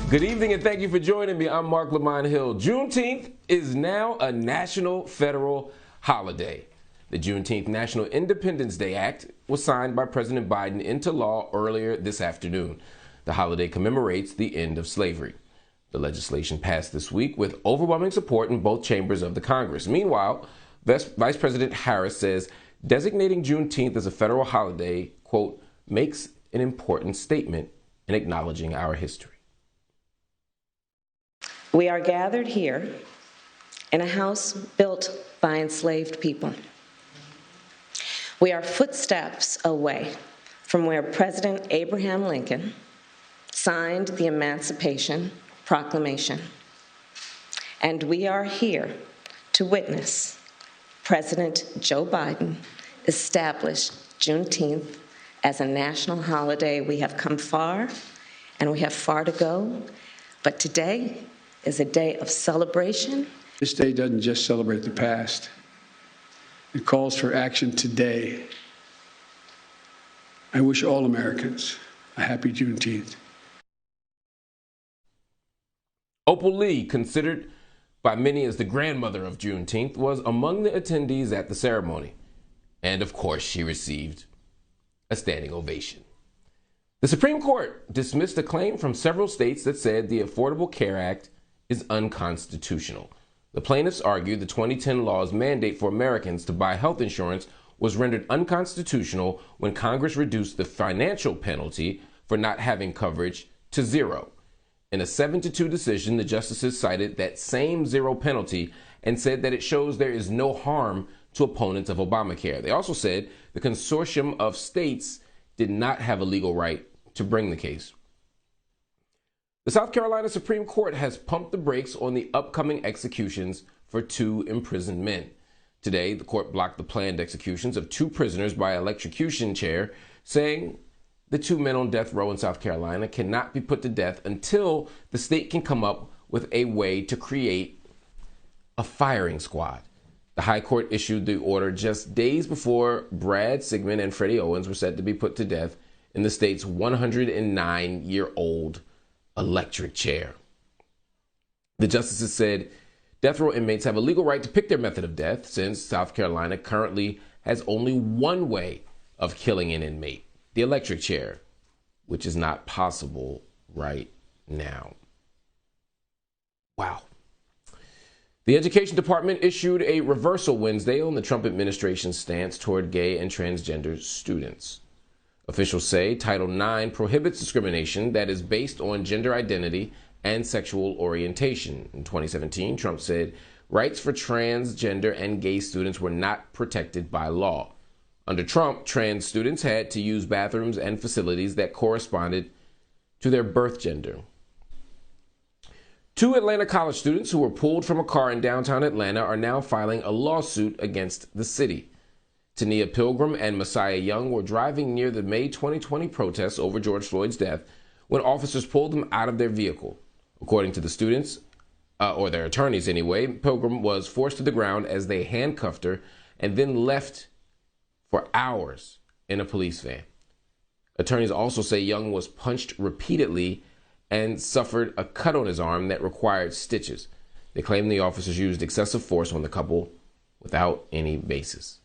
Good evening and thank you for joining me. I'm Marc Lamont Hill. Juneteenth is now a national federal holiday. The Juneteenth National Independence Day Act was signed by President Biden into law earlier this afternoon. The holiday commemorates the end of slavery. The legislation passed this week with overwhelming support in both chambers of the Congress. Meanwhile, Vice President Harris says designating Juneteenth as a federal holiday, quote, makes an important statement in acknowledging our history. We are gathered here in a house built by enslaved people. We are footsteps away from where President Abraham Lincoln signed the Emancipation Proclamation. And we are here to witness President Joe Biden establish Juneteenth as a national holiday. We have come far, and we have far to go, but today is a day of celebration. This day doesn't just celebrate the past. It calls for action today. I wish all Americans a happy Juneteenth. Opal Lee, considered by many as the grandmother of Juneteenth, was among the attendees at the ceremony. And of course, she received a standing ovation. The Supreme Court dismissed a claim from several states that said the Affordable Care Act is unconstitutional. The plaintiffs argued the 2010 law's mandate for Americans to buy health insurance was rendered unconstitutional when Congress reduced the financial penalty for not having coverage to zero. In a 7-2 decision, the justices cited that same zero penalty and said that it shows there is no harm to opponents of Obamacare. They also said the consortium of states did not have a legal right to bring the case. The South Carolina Supreme Court has pumped the brakes on the upcoming executions for 2 imprisoned men. Today, the court blocked the planned executions of 2 prisoners by electrocution chair, saying the 2 men on death row in South Carolina cannot be put to death until the state can come up with a way to create a firing squad. The High Court issued the order just days before Brad Sigmund and Freddie Owens were set to be put to death in the state's 109-year-old electric chair. The justices said death row inmates have a legal right to pick their method of death, since South Carolina currently has only one way of killing an inmate, the electric chair, which is not possible right now. Wow. The Education Department issued a reversal Wednesday on the Trump administration's stance toward gay and transgender students. Officials say Title IX prohibits discrimination that is based on gender identity and sexual orientation. In 2017, Trump said rights for transgender and gay students were not protected by law. Under Trump, trans students had to use bathrooms and facilities that corresponded to their birth gender. 2 Atlanta college students who were pulled from a car in downtown Atlanta are now filing a lawsuit against the city. Tania Pilgrim and Messiah Young were driving near the May 2020 protests over George Floyd's death when officers pulled them out of their vehicle. According to the students, or their attorneys anyway, Pilgrim was forced to the ground as they handcuffed her and then left for hours in a police van. Attorneys also say Young was punched repeatedly and suffered a cut on his arm that required stitches. They claim the officers used excessive force on the couple without any basis.